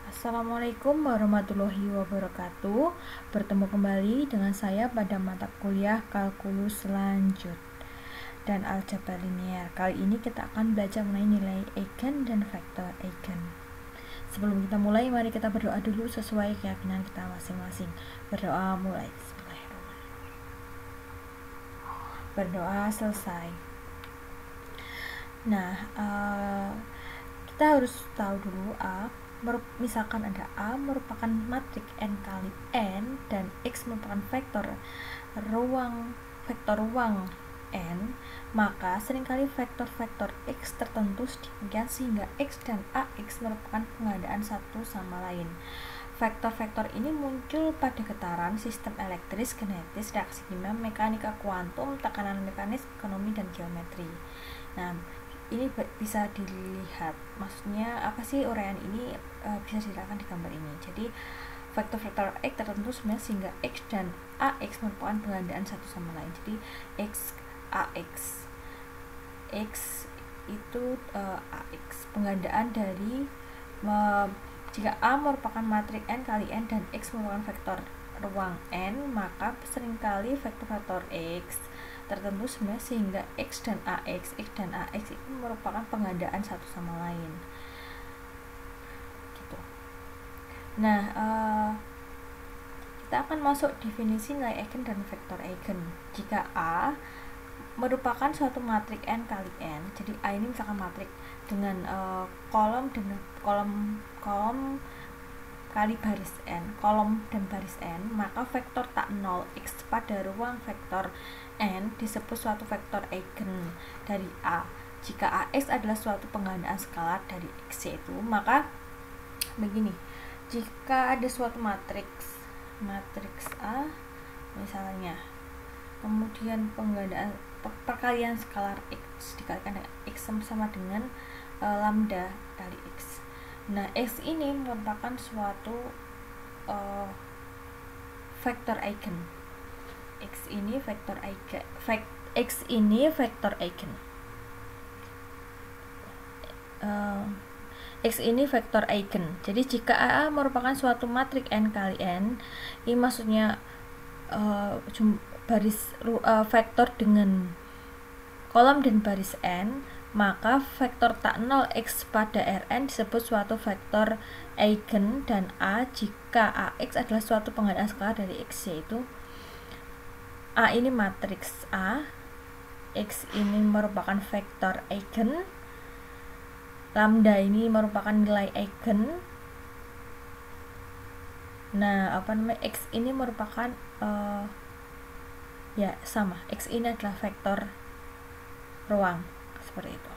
Assalamualaikum warahmatullahi wabarakatuh. Bertemu kembali dengan saya pada mata kuliah kalkulus lanjut dan aljabar linear. Kali ini kita akan belajar mengenai nilai eigen dan vektor eigen. Sebelum kita mulai, mari kita berdoa dulu sesuai keyakinan kita masing-masing. Berdoa mulai. Berdoa selesai. Nah, kita harus tahu dulu misalkan ada A merupakan matriks n kali n dan X merupakan vektor ruang n, maka seringkali vektor-vektor X tertentu sedemikian sehingga X dan AX merupakan penggandaan satu sama lain. Vektor-vektor ini muncul pada getaran, sistem elektris, kinetis, reaksi kimia, mekanika kuantum, tekanan mekanis, ekonomi, dan geometri. Nah, ini bisa dilihat, maksudnya apa sih uraian ini bisa dilihat di gambar ini. Jadi vektor-vektor X tertentu sebenarnya sehingga X dan AX merupakan penggandaan satu sama lain. Jadi X AX, X itu AX, penggandaan dari jika A merupakan matriks n kali n dan X merupakan vektor ruang n, maka seringkali vektor-vektor X tertentu sebenarnya sehingga X dan AX itu merupakan penggandaan satu sama lain. Gitu. Nah, kita akan masuk definisi nilai eigen dan vektor eigen. Jika A merupakan suatu matriks n kali n, jadi A ini misalkan matriks dengan kolom kali baris n, kolom dan baris n, maka vektor tak nol X pada ruang vektor n disebut suatu vektor eigen dari A. Jika AX adalah suatu penggandaan skalar dari X, yaitu maka begini, jika ada suatu matriks A misalnya, kemudian penggandaan perkalian skalar X dikalikan dengan X sama dengan lambda kali X. Nah, X ini merupakan suatu vektor eigen. X ini vektor eigen. X ini vektor eigen. X ini vektor eigen. Jadi jika A merupakan suatu matriks n kali n, ini maksudnya vektor dengan kolom dan baris n, maka vektor tak nol X pada Rn disebut suatu vektor eigen dan A jika AX adalah suatu penggandaan skalar dari X, yaitu A ini matriks A, X ini merupakan vektor eigen, lambda ini merupakan nilai eigen. Nah, X ini merupakan X ini adalah vektor ruang, seperti itu.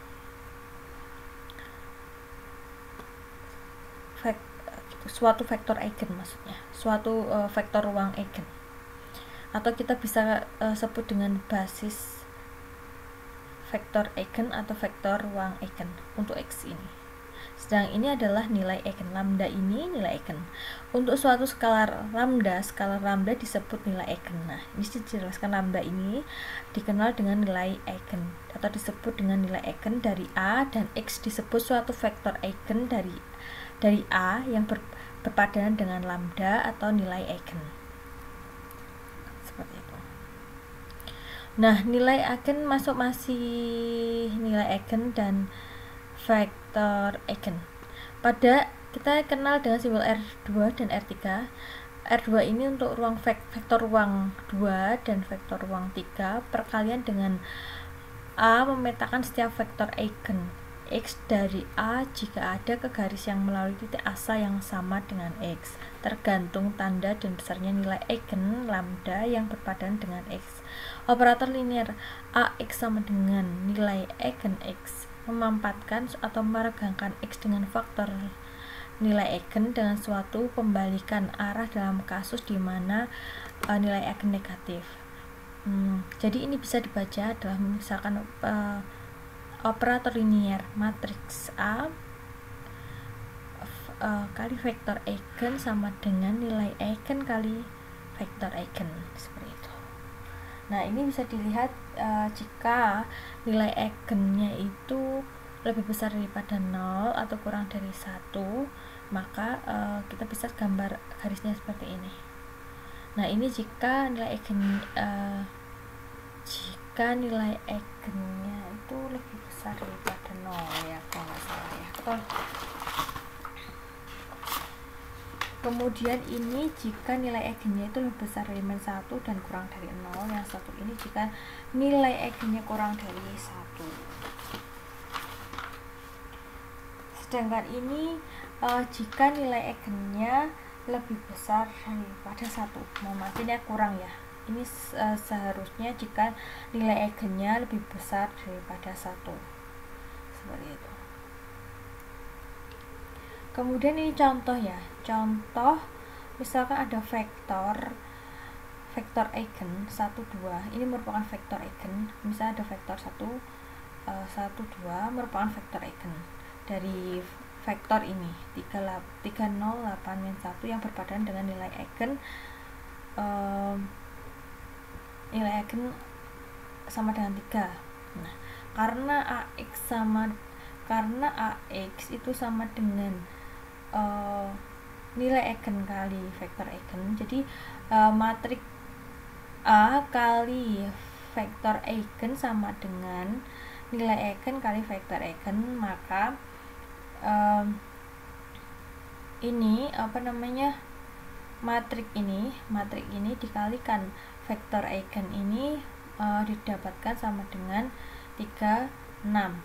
Suatu vektor eigen maksudnya, suatu vektor ruang eigen. Atau kita bisa sebut dengan basis vektor eigen atau vektor ruang eigen untuk X ini. Sedang ini adalah nilai eigen, lambda ini nilai eigen. Untuk suatu skalar lambda disebut nilai eigen. Nah, ini dijelaskan lambda ini dikenal dengan nilai eigen atau disebut dengan nilai eigen dari A, dan X disebut suatu vektor eigen dari A yang berpadanan dengan lambda atau nilai eigen. Seperti itu. Nah, nilai eigen masih nilai eigen dan vektor eigen. Pada kita kenal dengan simbol R2 dan R3. R2 ini untuk ruang vektor ruang 2 dan vektor ruang 3. Perkalian dengan A memetakan setiap vektor eigen X dari A jika ada ke garis yang melalui titik asa yang sama dengan X, tergantung tanda dan besarnya nilai eigen lambda yang berpadanan dengan X. Operator linear AX sama dengan nilai eigen X memampatkan atau meregangkan X dengan faktor nilai eigen dengan suatu pembalikan arah dalam kasus di mana nilai eigen negatif. Jadi ini bisa dibaca adalah misalkan operator linear matriks A kali vektor eigen sama dengan nilai eigen kali vektor eigen, seperti itu. Nah, ini bisa dilihat jika nilai eigennya itu lebih besar daripada 0 atau kurang dari 1, maka kita bisa gambar garisnya seperti ini. Nah, ini jika nilai eigennya itu lebih besar daripada 0 ya, kalau nggak salah ya. Kemudian ini jika nilai eigennya itu lebih besar dari -1 dan kurang dari 0. Yang satu ini jika nilai eigennya kurang dari 1. Sedangkan ini jika nilai eigennya lebih besar daripada 1. Ini kurang ya. Ini seharusnya jika nilai eigennya lebih besar daripada 1. Seperti itu. Kemudian ini contoh ya. Contoh misalkan ada vektor eigen 1, 2. Ini merupakan vektor eigen. Misalnya ada vektor 1, 2 merupakan vektor eigen dari vektor ini 3, 0, 8, 1 yang berpadan dengan nilai eigen sama dengan 3. Nah, karena AX itu sama dengan nilai eigen kali vektor eigen, jadi matriks A kali vektor eigen sama dengan nilai eigen kali vektor eigen, maka ini matriks ini dikalikan vektor eigen ini didapatkan sama dengan 3, 6.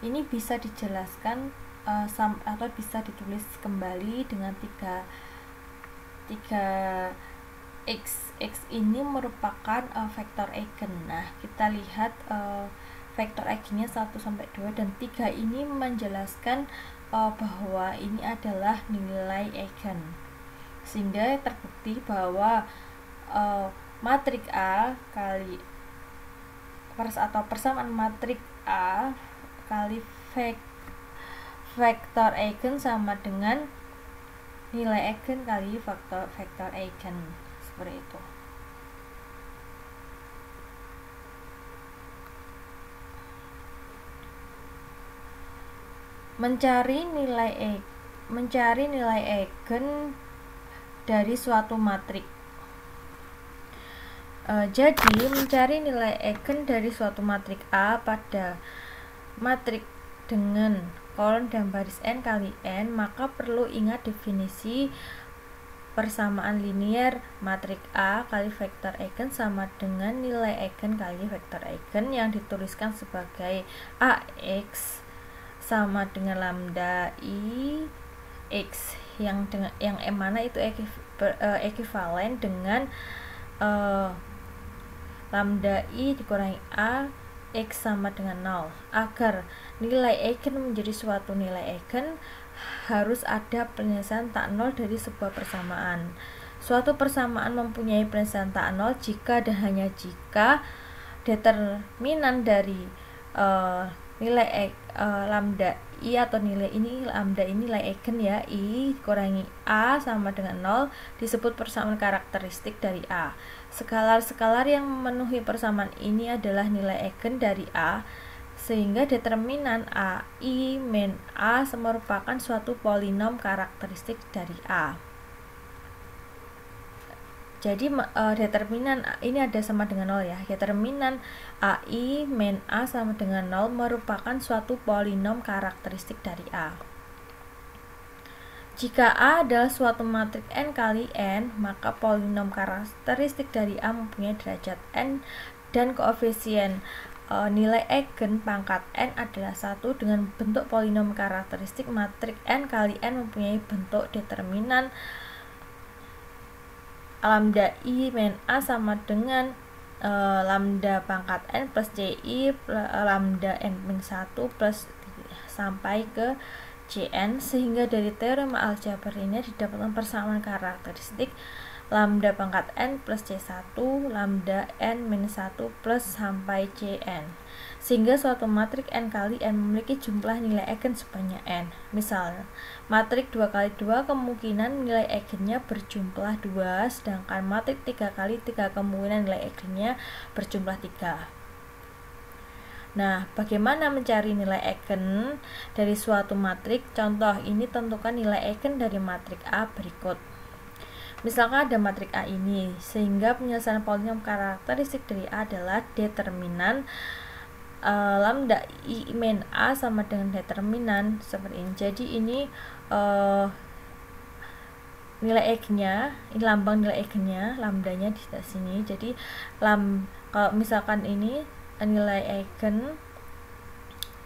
Ini bisa dijelaskan atau bisa ditulis kembali dengan 3 x ini merupakan vektor eigen. Nah, kita lihat vektor eigennya 1 sampai 2 dan 3 ini menjelaskan bahwa ini adalah nilai eigen, sehingga terbukti bahwa matriks A kali persamaan matriks A kali vektor eigen sama dengan nilai eigen kali vektor eigen, seperti itu. Mencari nilai eigen dari suatu matriks. Jadi mencari nilai eigen dari suatu matriks A pada matriks dengan kolom dan baris n kali n, maka perlu ingat definisi persamaan linear matriks A kali vektor eigen sama dengan nilai eigen kali vektor eigen yang dituliskan sebagai AX sama dengan lambda I X yang mana itu ekivalen dengan lambda I dikurangi A X sama dengan 0. Agar nilai eigen menjadi suatu nilai eigen, harus ada penyelesaian tak nol dari sebuah persamaan. Suatu persamaan mempunyai penyelesaian tak nol jika dan hanya jika determinan dari nilai lambda I atau nilai ini lambda ini nilai eigen ya, I dikurangi A sama dengan 0 disebut persamaan karakteristik dari A. Skalar-skalar yang memenuhi persamaan ini adalah nilai eigen dari A, sehingga determinan AI min A merupakan suatu polinom karakteristik dari A. Jadi determinan ini ada sama dengan 0 ya. Determinan AI min A sama dengan 0 merupakan suatu polinom karakteristik dari A. Jika A adalah suatu matriks n kali n, maka polinom karakteristik dari A mempunyai derajat n dan koefisien nilai eigen pangkat n adalah 1 dengan bentuk polinom karakteristik matriks n kali n mempunyai bentuk determinan lambda I min A sama dengan lambda pangkat n plus CI lambda n min 1 plus sampai ke Cn, sehingga dari teorema aljabar ini didapatkan persamaan karakteristik lambda pangkat n plus C1 lambda n min 1 plus sampai Cn, sehingga suatu matriks n kali n memiliki jumlah nilai eigen sebanyak n. Misalnya, matriks 2 kali 2 kemungkinan nilai eigennya berjumlah 2, sedangkan matriks 3 kali 3 kemungkinan nilai eigennya berjumlah 3. Nah, bagaimana mencari nilai eigen dari suatu matrik? Contoh, ini tentukan nilai eigen dari matrik A berikut. Misalkan ada matrik A ini, sehingga penyelesaian polinom karakteristik dari A adalah determinan lambda I min A sama dengan determinan seperti ini. Jadi ini nilai eigennya, ini lambang nilai eigennya, lambdanya di sini. Jadi kalau misalkan ini nilai eigen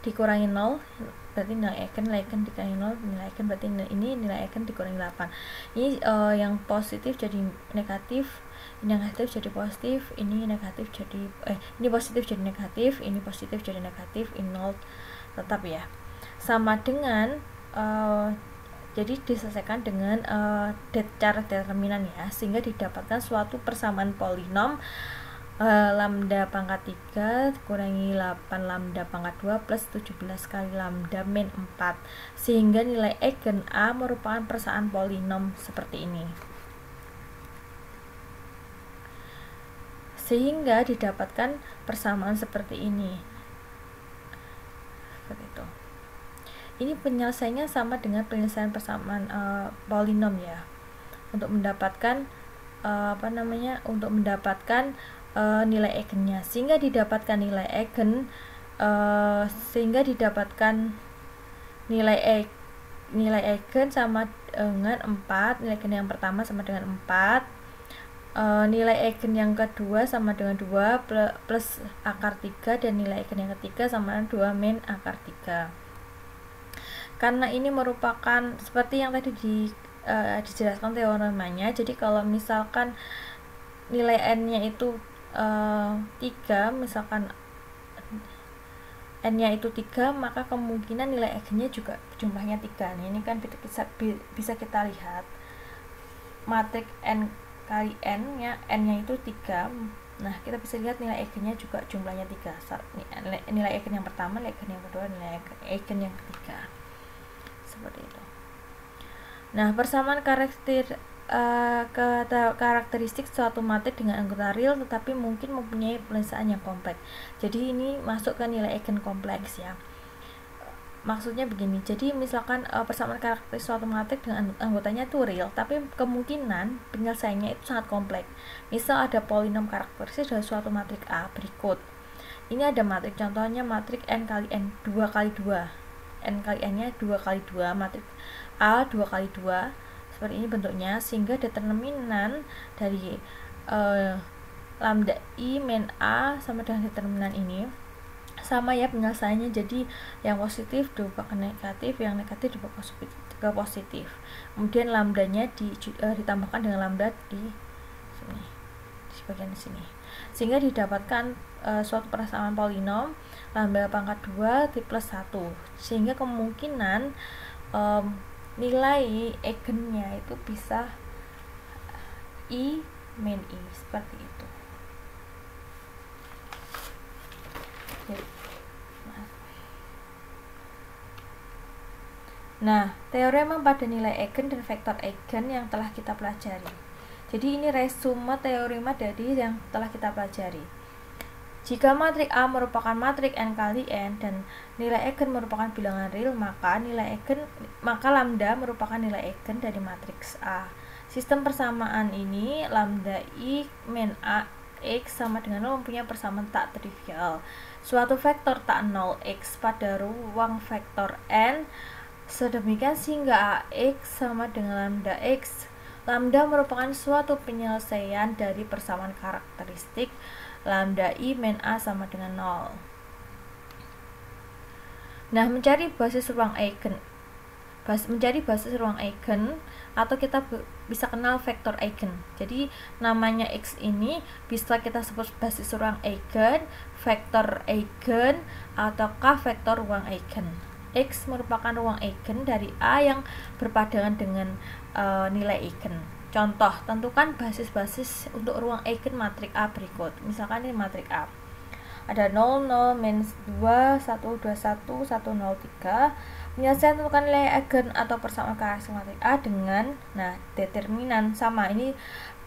dikurangi 0 berarti nilai eigen dikurangi 0, nilai eigen berarti ini nilai eigen dikurangi 8. Ini yang positif jadi negatif, ini negatif jadi positif, ini negatif jadi ini positif jadi negatif, ini positif jadi negatif, ini 0 tetap ya. Sama dengan jadi diselesaikan dengan cara determinan ya, sehingga didapatkan suatu persamaan polinom lambda pangkat 3 kurangi 8 lambda pangkat 2 plus 17 kali lambda min 4, sehingga nilai eigen A merupakan persamaan polinom seperti ini, sehingga didapatkan persamaan seperti ini. Seperti itu. Ini penyelesaiannya sama dengan penyelesaian persamaan polinom ya, untuk mendapatkan untuk mendapatkan nilai eigennya, sehingga didapatkan nilai eigen nilai eigen sama dengan 4, nilai eigen yang pertama sama dengan 4, nilai eigen yang kedua sama dengan 2 plus akar 3, dan nilai eigen yang ketiga sama dengan 2 min akar 3. Karena ini merupakan seperti yang tadi dijelaskan teoremanya. Jadi kalau misalkan nilai n-nya itu 3, misalkan n-nya itu 3, maka kemungkinan nilai eigennya juga jumlahnya 3. Nah, ini kan bisa kita lihat matrik n kali n-nya, n-nya itu 3. Nah, kita bisa lihat nilai eigennya juga jumlahnya 3. Nilai eigen yang pertama, nilai eigen yang kedua, nilai eigen yang ketiga. Seperti itu. Nah, persamaan karakteristik suatu matrik dengan anggota real tetapi mungkin mempunyai penyelesaian yang kompleks. Jadi ini masuk ke nilai eigen kompleks ya. Maksudnya begini, jadi misalkan persamaan karakteristik suatu matrik dengan anggotanya itu real, tapi kemungkinan penyelesaiannya itu sangat kompleks. Misal ada polinom karakteristik dari suatu matrik A berikut. Ini ada matrik, contohnya matrik n kali n 2 kali 2, n kali n nya 2 kali 2, matrik A 2 kali 2, seperti ini bentuknya, sehingga determinan dari lambda I min A sama dengan determinan ini sama ya penyelesaiannya. Jadi yang positif diubah ke negatif, yang negatif diubah ke positif, kemudian lambdanya ditambahkan dengan lambda di sini, di bagian sini, sehingga didapatkan suatu persamaan polinom lambda pangkat 2 plus 1, sehingga kemungkinan nilai eigennya itu bisa I min I, seperti itu. Nah, teorema pada nilai eigen dan vektor eigen yang telah kita pelajari. Jadi ini resume teorema dari yang telah kita pelajari. Jika matrik A merupakan matrik n kali n dan nilai eigen merupakan bilangan real, maka lambda merupakan nilai eigen dari matriks A. Sistem persamaan ini lambda I min A x sama dengan 0 mempunyai persamaan tak trivial. Suatu vektor tak 0 x pada ruang vektor n sedemikian sehingga AX sama dengan lambda X. Lambda merupakan suatu penyelesaian dari persamaan karakteristik lambda I min A sama dengan 0. Nah, mencari basis ruang eigen atau kita bisa kenal vektor eigen. Jadi namanya X ini bisa kita sebut basis ruang eigen, vektor eigen, ataukah vektor ruang eigen. X merupakan ruang eigen dari A yang berpadangan dengan nilai eigen. Contoh, tentukan basis-basis untuk ruang eigen matrik A berikut. Misalkan ini matrik A. Ada 0, 0, minus 2, 1, 2, 1, 1, 0, 3. Penyelesaian tentukan nilai eigen atau persamaan karakteristik matrik A dengan determinan sama. Ini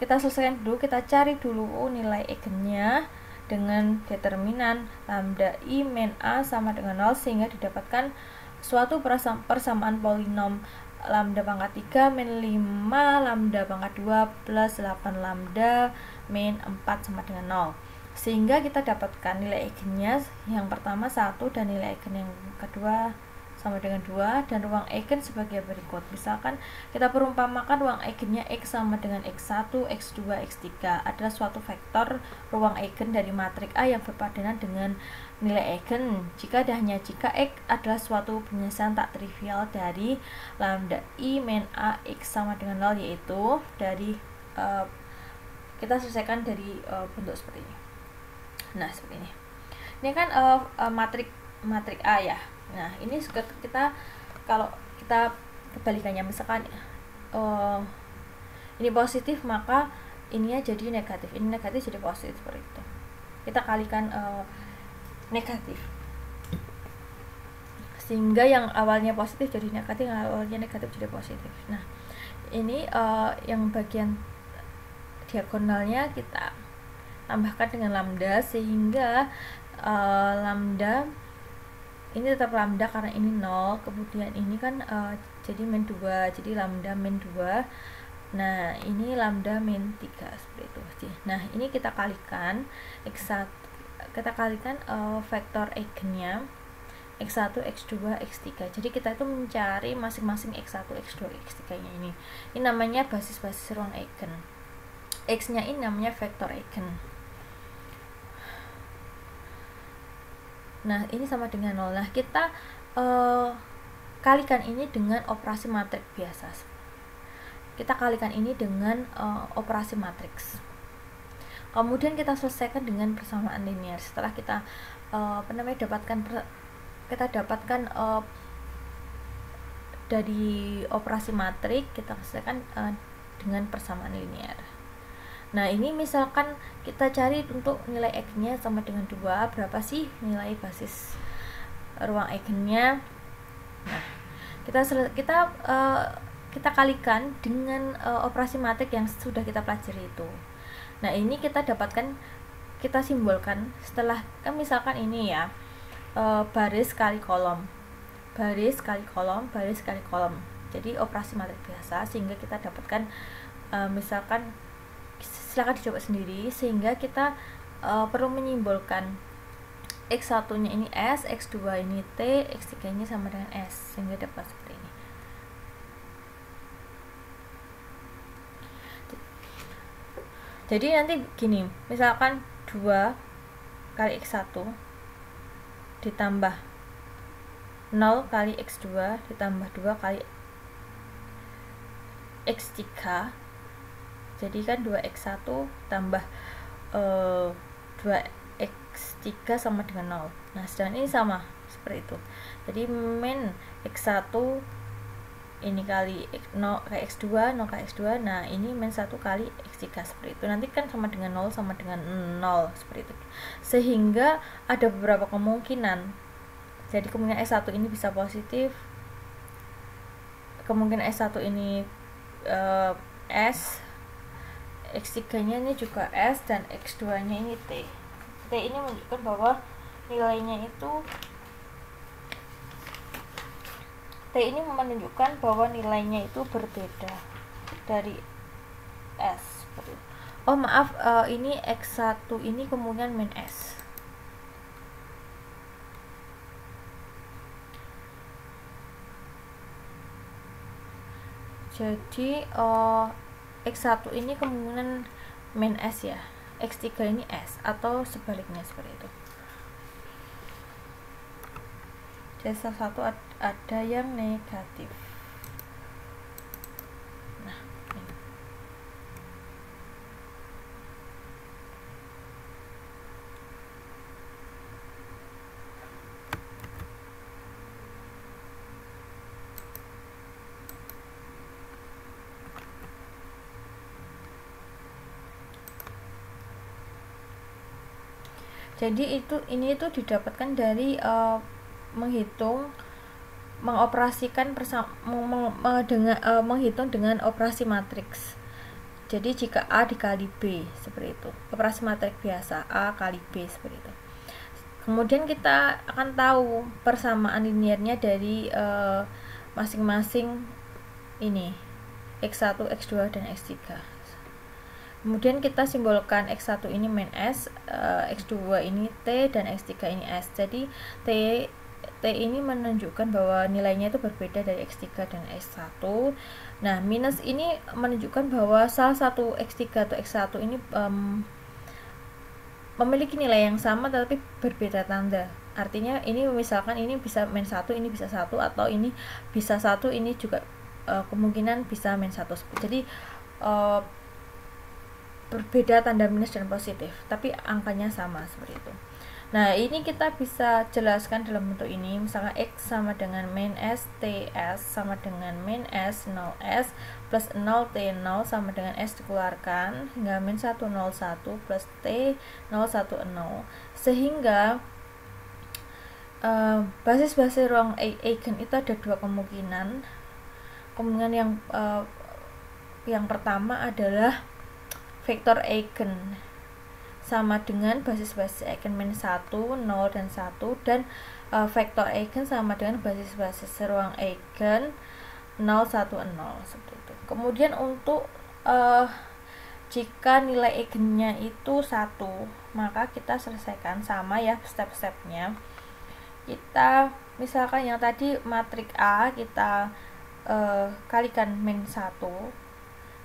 kita selesaikan dulu, kita cari dulu nilai eigennya dengan determinan lambda I min A sama dengan 0 sehingga didapatkan suatu persamaan polinom lambda pangkat 3 min 5 lambda pangkat 2 plus 8 lambda min 4 sama dengan 0, sehingga kita dapatkan nilai eigennya yang pertama 1 dan nilai eigen yang kedua sama dengan 2, dan ruang eigen sebagai berikut. Misalkan kita perumpamakan ruang eigennya X sama dengan X1, X2, X3 adalah suatu vektor ruang eigen dari matriks A yang berpadanan dengan nilai eigen jika X adalah suatu penyelesaian tak trivial dari lambda I min A X sama dengan 0, yaitu dari kita selesaikan dari bentuk seperti ini. Nah, seperti ini. Ini kan matrik A ya. Nah, ini kita kalau kita kebalikannya, misalkan ini positif maka ininya jadi negatif, ini negatif jadi positif, seperti itu. Kita kalikan negatif, sehingga yang awalnya positif jadi negatif, yang awalnya negatif jadi positif. Nah, ini yang bagian diagonalnya kita tambahkan dengan lambda, sehingga lambda ini tetap lambda karena ini 0, kemudian ini kan jadi min 2, jadi lambda min 2. Nah, ini lambda min 3, seperti itu. Nah, ini kita kalikan X1, kita kalikan vektor eigennya X1, X2, X3. Jadi kita itu mencari masing-masing X1, X2, X3 nya ini. Ini namanya basis-basis ruang eigen. X-nya ini namanya vektor eigen. Nah, ini sama dengan 0. Nah, kita kalikan ini dengan operasi matriks biasa. Kita kalikan ini dengan operasi matriks. Kemudian kita selesaikan dengan persamaan linear. Setelah kita dapatkan dari operasi matriks, kita selesaikan dengan persamaan linear. Nah, ini misalkan kita cari untuk nilai eigennya sama dengan 2, berapa sih nilai basis ruang eigennya? Nah, kita kalikan dengan operasi matriks yang sudah kita pelajari itu. Nah, ini kita dapatkan, kita simbolkan setelah kan misalkan ini ya, baris kali kolom, baris kali kolom, baris kali kolom. Jadi operasi matriks biasa, sehingga kita dapatkan misalkan, silakan dicoba sendiri, sehingga kita perlu menyimbolkan X1 nya ini S, X2 ini T, X3 nya sama dengan S, sehingga dapat seperti ini. Jadi nanti gini, misalkan 2 kali X1 ditambah 0 kali X2 ditambah 2 kali X3, jadi kan 2x1 tambah 2x3 sama dengan 0. Nah, sedangkan ini sama seperti itu. Jadi min x1 ini kali 0 kali x2, 0 kali x2. Nah, ini min 1 kali x3 seperti itu. Nanti kan sama dengan 0 sama dengan 0 seperti itu. Sehingga ada beberapa kemungkinan. Jadi kemungkinan S1 ini bisa positif. Kemungkinan S1 ini S, X3 nya ini juga S, dan X2 nya ini T. T ini menunjukkan bahwa nilainya itu, T ini menunjukkan bahwa nilainya itu berbeda dari S. Oh maaf, ini X1 ini kemungkinan min S. Jadi X1 ini kemungkinan min S ya, X3 ini S, atau sebaliknya seperti itu. Jadi salah satu ada yang negatif. Nah, ini. Jadi ini didapatkan dari menghitung dengan operasi matriks. Jadi jika A dikali B seperti itu, operasi matrik biasa A kali B seperti itu. Kemudian kita akan tahu persamaan linearnya dari masing-masing ini X1, X2 dan X3. Kemudian kita simbolkan X1 ini min S, X2 ini T, dan X3 ini S. Jadi T ini menunjukkan bahwa nilainya itu berbeda dari X3 dan X1. Nah, minus ini menunjukkan bahwa salah satu X3 atau X1 ini memiliki nilai yang sama tetapi berbeda tanda. Artinya ini misalkan ini bisa min 1, ini bisa 1, atau ini bisa 1, ini juga kemungkinan bisa min 1. Jadi berbeda tanda minus dan positif, tapi angkanya sama seperti itu. Nah, ini kita bisa jelaskan dalam bentuk ini. Misalnya X sama dengan min S TS sama dengan min S 0S plus 0 T0 sama dengan S dikeluarkan hingga min 101 plus T 010, sehingga basis-basis ruang eigen itu ada dua kemungkinan. Kemungkinan yang pertama adalah vektor eigen sama dengan basis-basis eigen min 1, 0, dan 1, dan vektor eigen sama dengan basis-basis ruang eigen 0, 1, 0 seperti itu. Kemudian untuk jika nilai eigennya itu 1, maka kita selesaikan sama ya step-stepnya. Kita misalkan yang tadi matrik A kita kalikan min 1,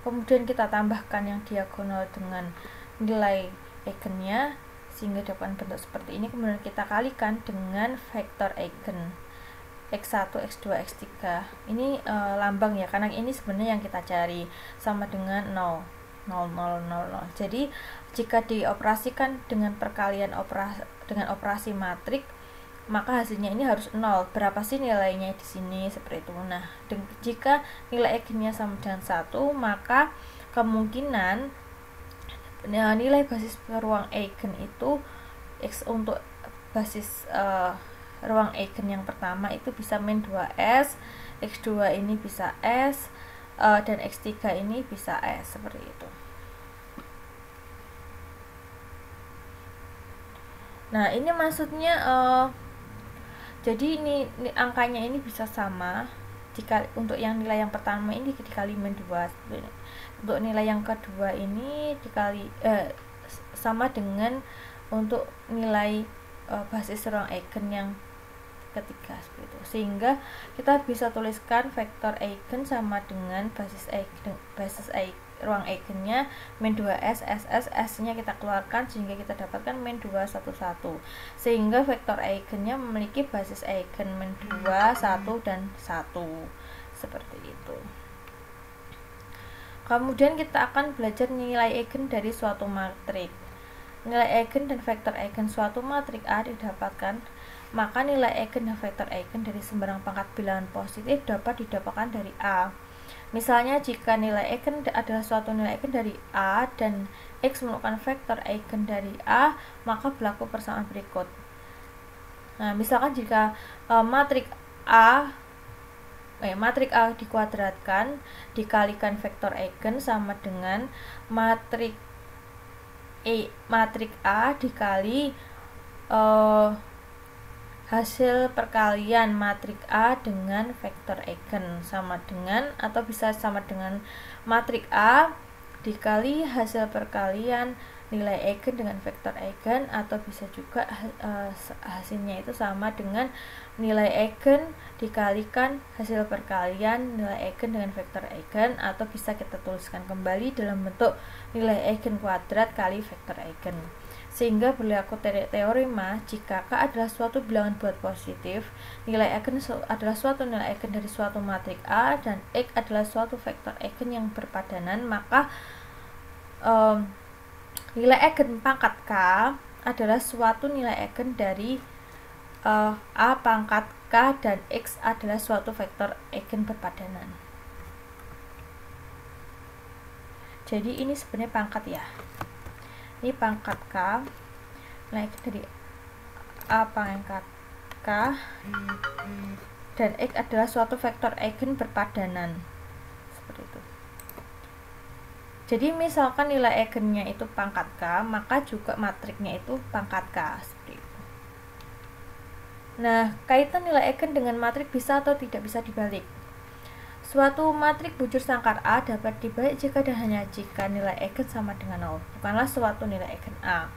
kemudian kita tambahkan yang diagonal dengan nilai eigennya sehingga dapat bentuk seperti ini. Kemudian kita kalikan dengan vektor eigen X1, X2, X3. Ini lambang ya, karena ini sebenarnya yang kita cari, sama dengan 0, 0, 0, 0, 0. Jadi jika dioperasikan dengan perkalian dengan operasi matrik, maka hasilnya ini harus 0. Berapa sih nilainya di sini seperti itu. Nah, jika nilai eigennya sama dengan 1, maka kemungkinan nilai basis ruang eigen itu X untuk basis ruang eigen yang pertama itu bisa min 2S, X2 ini bisa S, dan X3 ini bisa S seperti itu. Nah, ini maksudnya jadi ini angkanya ini bisa sama jika untuk yang nilai yang pertama ini dikali min 2. Untuk nilai yang kedua ini dikali sama dengan untuk nilai basis ruang eigen yang ketiga seperti itu. Sehingga kita bisa tuliskan vektor eigen sama dengan basis ruang eigennya min 2S SS, S-nya kita keluarkan sehingga kita dapatkan min 211. Sehingga vektor eigennya memiliki basis eigen min 2, 1, dan 1. Seperti itu. Kemudian kita akan belajar nilai eigen dari suatu matrik. Nilai eigen dan vektor eigen suatu matrik A didapatkan, maka nilai eigen dan vektor eigen dari sembarang pangkat bilangan positif dapat didapatkan dari A. Misalnya jika nilai eigen adalah suatu nilai eigen dari A dan X merupakan vektor eigen dari A, maka berlaku persamaan berikut. Nah, misalkan jika matrik A dikuadratkan dikalikan vektor eigen sama dengan matrik A dikali hasil perkalian matrik A dengan vektor eigen sama dengan, atau bisa sama dengan matrik A dikali hasil perkalian nilai eigen dengan vektor eigen, atau bisa juga hasilnya itu sama dengan nilai eigen dikalikan hasil perkalian nilai eigen dengan vektor eigen, atau bisa kita tuliskan kembali dalam bentuk nilai eigen kuadrat kali vektor eigen. Sehingga berlaku teorema jika K adalah suatu bilangan bulat positif, nilai eigen adalah suatu nilai eigen dari suatu matrik A, dan X adalah suatu vektor eigen yang berpadanan, maka nilai eigen pangkat K adalah suatu nilai eigen dari A pangkat K, dan X adalah suatu vektor eigen berpadanan. Jadi ini sebenarnya pangkat ya. Ini pangkat K, nilai eigen dari A pangkat K, dan X adalah suatu vektor eigen berpadanan. Seperti itu. Jadi misalkan nilai eigennya itu pangkat K, maka juga matriknya itu pangkat K, seperti itu. Nah, kaitan nilai eigen dengan matrik bisa atau tidak bisa dibalik. Suatu matrik bujur sangkar A dapat dibalik jika dan hanya jika nilai eigen sama dengan 0, bukanlah suatu nilai eigen A.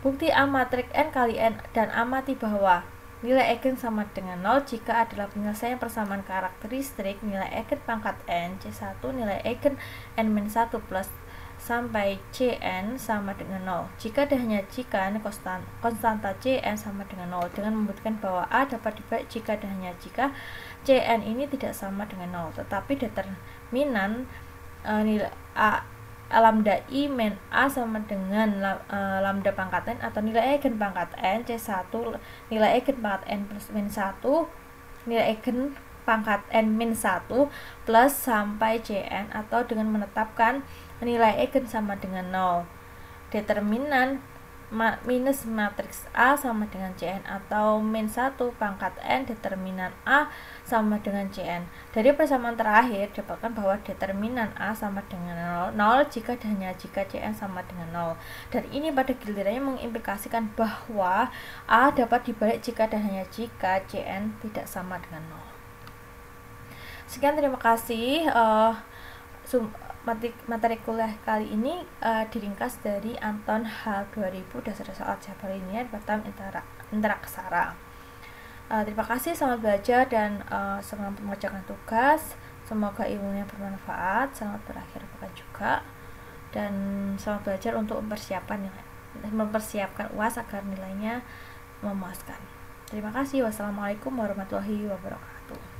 Bukti A matrik N kali N dan amati bahwa nilai eigen sama dengan 0 jika adalah penyelesaian persamaan karakteristik nilai eigen pangkat N C1 nilai eigen N-1 plus sampai Cn sama dengan 0 jika dan hanya jika konstanta Cn sama dengan 0, dengan membuktikan bahwa A dapat dibalik jika dan hanya jika Cn ini tidak sama dengan 0, tetapi determinan nilai lambda I min A sama dengan lambda pangkat N atau nilai eigen pangkat N C1 nilai eigen pangkat N plus min 1 nilai eigen pangkat N min 1 plus sampai Cn atau dengan menetapkan nilai eigen sama dengan 0. Determinan minus matriks A sama dengan Cn atau min 1 pangkat N determinan A sama dengan Cn. Dari persamaan terakhir dapatkan bahwa determinan A sama dengan 0 jika dan hanya jika Cn sama dengan 0. Dan ini pada gilirannya mengimplikasikan bahwa A dapat dibalik jika dan hanya jika Cn tidak sama dengan 0. Sekian, terima kasih. Materi kuliah kali ini diringkas dari Anton H. 2000 dasar soal aljabar linear Batam Interaksara. Terima kasih, selamat belajar dan selamat mengerjakan tugas. Semoga ilmunya bermanfaat, selamat berakhir pekan juga, dan selamat belajar untuk mempersiapkan UAS agar nilainya memuaskan. Terima kasih. Wassalamualaikum warahmatullahi wabarakatuh.